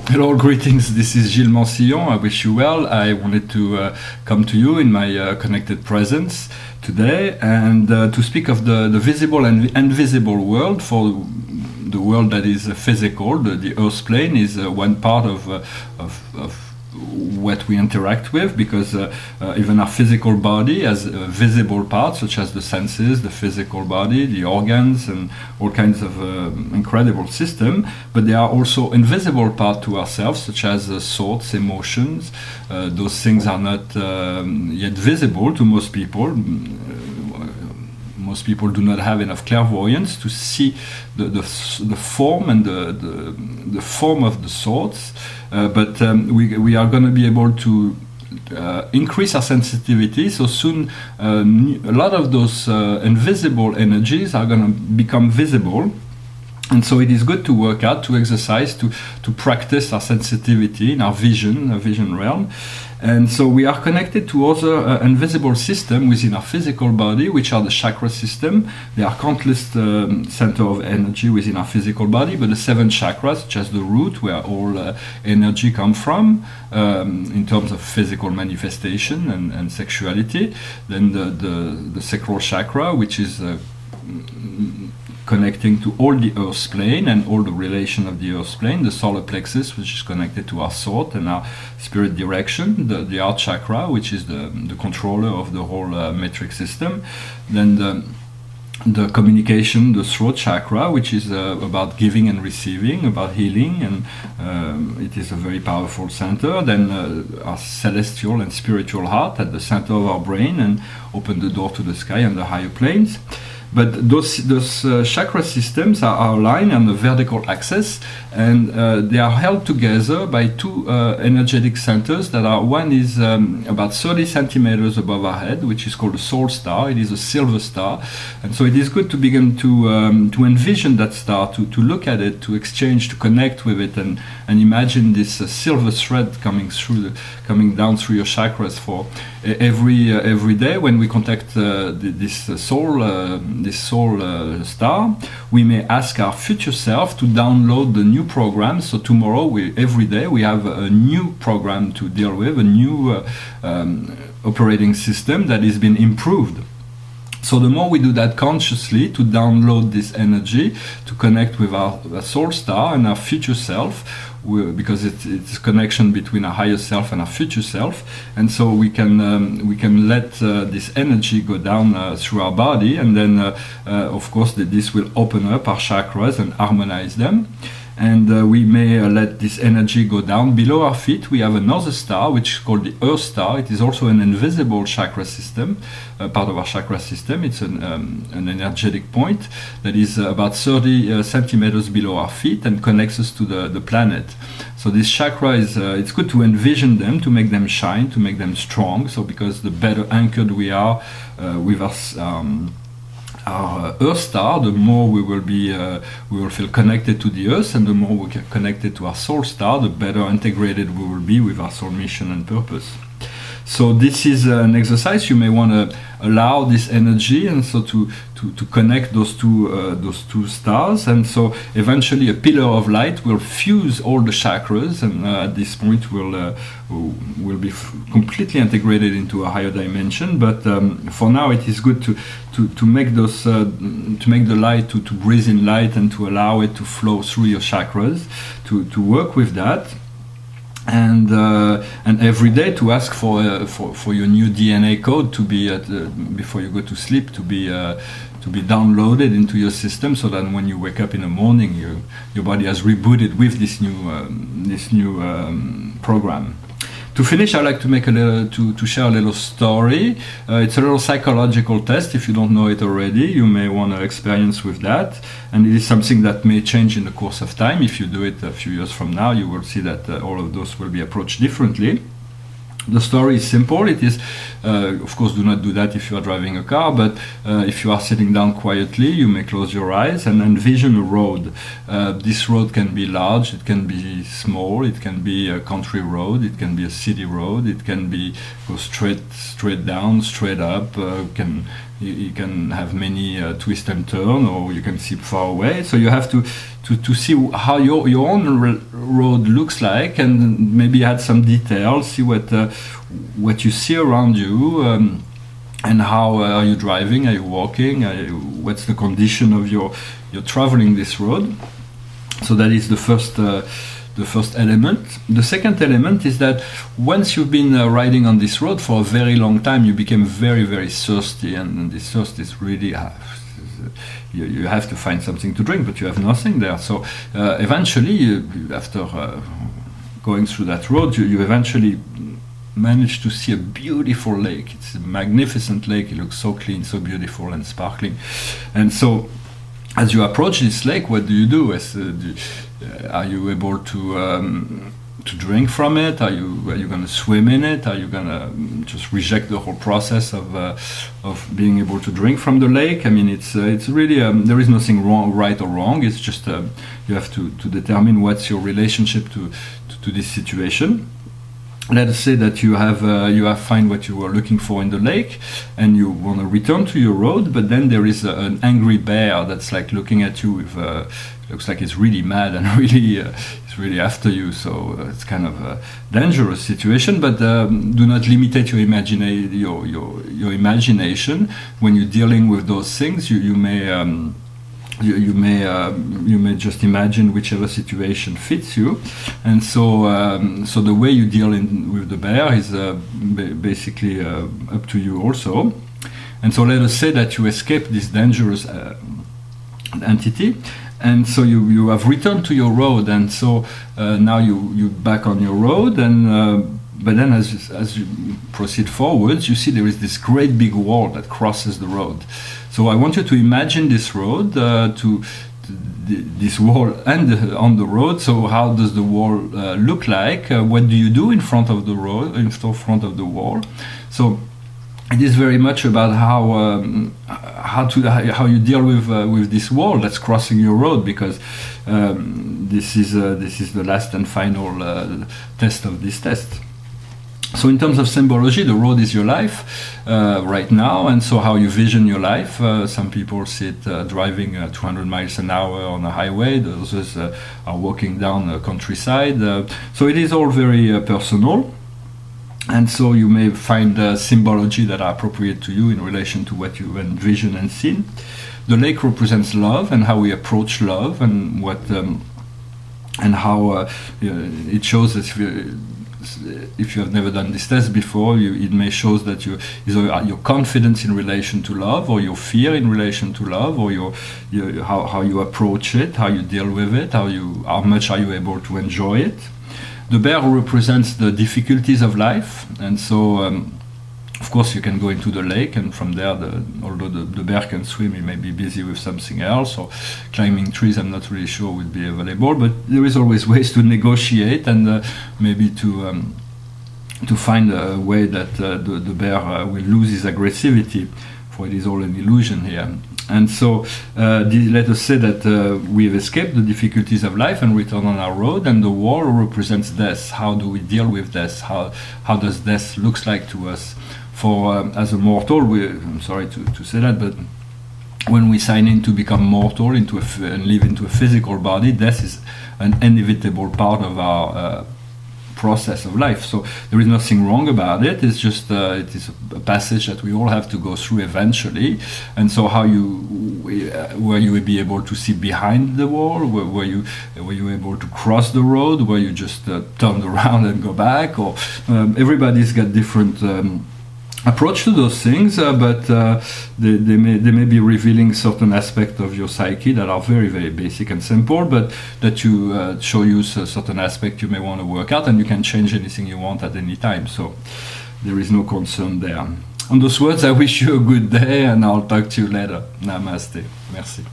Hello, greetings. This is Gilles Mancillon. I wish you well. I wanted to come to you in my connected presence today and to speak of the visible and invisible world. For the world that is physical, the Earth plane is one part of what we interact with, because even our physical body has visible parts such as the senses, the physical body, the organs, and all kinds of incredible system. But there are also invisible parts to ourselves, such as thoughts, emotions. Those things are not yet visible to most people. Most people do not have enough clairvoyance to see the form and the form of the thoughts, but we are going to be able to increase our sensitivity. So soon a lot of those invisible energies are going to become visible. And so it is good to work out, to exercise, to practice our sensitivity in our vision realm. And so we are connected to other invisible systems within our physical body, which are the chakra system. There are countless centers of energy within our physical body, but the 7 chakras, such as the root, where all energy comes from, in terms of physical manifestation and sexuality. Then the sacral chakra, which is connecting to all the earth plane and all the relation of the earth plane, the solar plexus, which is connected to our thought and our spirit direction, the heart chakra, which is the controller of the whole metric system, then the communication, the throat chakra, which is about giving and receiving, about healing, and it is a very powerful center. Then our celestial and spiritual heart at the center of our brain, and open the door to the sky and the higher planes. But those chakra systems are aligned on the vertical axis, and they are held together by 2 energetic centers that are, one is about 30 centimeters above our head, which is called the soul star. It is a silver star, and so it is good to begin to envision that star, to look at it, to exchange, to connect with it, and imagine this silver thread coming down through your chakras. For every day when we contact this soul star, we may ask our future self to download the new program. So tomorrow, every day we have a new program to deal with, a new operating system that has been improved. So the more we do that consciously, to download this energy, to connect with our soul star and our future self, because it's a connection between our higher self and our future self, and so we can let this energy go down through our body, and then of course this will open up our chakras and harmonize them. And we may let this energy go down. Below our feet we have another star, which is called the Earth star. It is also an invisible chakra system, part of our chakra system. It's an energetic point that is about 30 centimeters below our feet and connects us to the planet. So this chakra is, it's good to envision them, to make them shine, to make them strong. So because the better anchored we are with us, our Earth star, the more we will feel connected to the Earth, and the more we get connected to our soul star, the better integrated we will be with our soul mission and purpose. So this is an exercise. You may want to allow this energy, and so to connect those two stars, and so eventually a pillar of light will fuse all the chakras, and at this point will be completely integrated into a higher dimension. But for now, it is good to make those to make the light, to breathe in light, and to allow it to flow through your chakras, to work with that. And every day to ask for your new DNA code to be before you go to sleep, to be downloaded into your system, so that when you wake up in the morning, your body has rebooted with this new program. To finish, I'd like to make to share a little story. It's a little psychological test. If you don't know it already, you may want to experience with that. And it is something that may change in the course of time. If you do it a few years from now, you will see that all of those will be approached differently. The story is simple. It is, of course, do not do that if you are driving a car, but if you are sitting down quietly, you may close your eyes and envision a road. This road can be large, it can be small, it can be a country road, it can be a city road, it can be go straight down, straight up, can you can have many twist and turn, or you can see far away. So you have to see how your own road looks like, and maybe add some details, see what you see around you, and how are you driving, are you walking, what's the condition of you're traveling this road. So that is the first element. The second element is that once you've been riding on this road for a very long time, you become very, very thirsty, and this thirst is really you have to find something to drink, but you have nothing there. So eventually, after going through that road, you eventually manage to see a beautiful lake. It's a magnificent lake. It looks so clean, so beautiful and sparkling. And so as you approach this lake, what do you do? Are you able to drink from it? Are you going to swim in it? Are you going to just reject the whole process of being able to drink from the lake? I mean, it's really there is nothing right or wrong. It's just you have to determine what's your relationship to this situation. Let us say that you have find what you were looking for in the lake, and you want to return to your road, but then there is an angry bear that's like looking at you with looks like it's really mad and really it's really after you. So it's kind of a dangerous situation. But do not limit your imagination when you're dealing with those things. You may. You may just imagine whichever situation fits you, and so the way you deal with the bear is basically up to you also. And so let us say that you escape this dangerous entity, and so you have returned to your road, and so now you're back on your road, and but then as you proceed forwards, you see there is this great big wall that crosses the road. So I want you to imagine this road, this wall and on the road. So how does the wall look like? What do you do in front of the road, in front of the wall? So it is very much about how you deal with this wall that's crossing your road, because this is the last and final test of this test. So in terms of symbology, the road is your life right now, and so how you vision your life. Some people see it driving 200 miles an hour on a highway, others are walking down a countryside. So it is all very personal, and so you may find symbology that are appropriate to you in relation to what you envision and see. The lake represents love and how we approach love, and how it shows us. If you have never done this test before, it may show that either your confidence in relation to love, or your fear in relation to love, or how you approach it, how you deal with it, how much are you able to enjoy it. The bear represents the difficulties of life, and so of course you can go into the lake, and from there, although the bear can swim, he may be busy with something else, or climbing trees. I'm not really sure would be available, but there is always ways to negotiate, and maybe to find a way that the bear will lose his aggressivity, for it is all an illusion here. And so let us say that we have escaped the difficulties of life and returned on our road, and the wall represents death. How do we deal with death? How does death look like to us? For as a mortal, I'm sorry to say that, but when we sign in to become mortal and live into a physical body, death is an inevitable part of our process of life. So there is nothing wrong about it. It's just it is a passage that we all have to go through eventually. And so were you be able to see behind the wall? Were you able to cross the road? Were you just turned around and go back? Or everybody's got different approach to those things, but they may be revealing certain aspects of your psyche that are very, very basic and simple, but that show you a certain aspect you may want to work out, and you can change anything you want at any time. So there is no concern there. On those words, I wish you a good day, and I'll talk to you later. Namaste. Merci.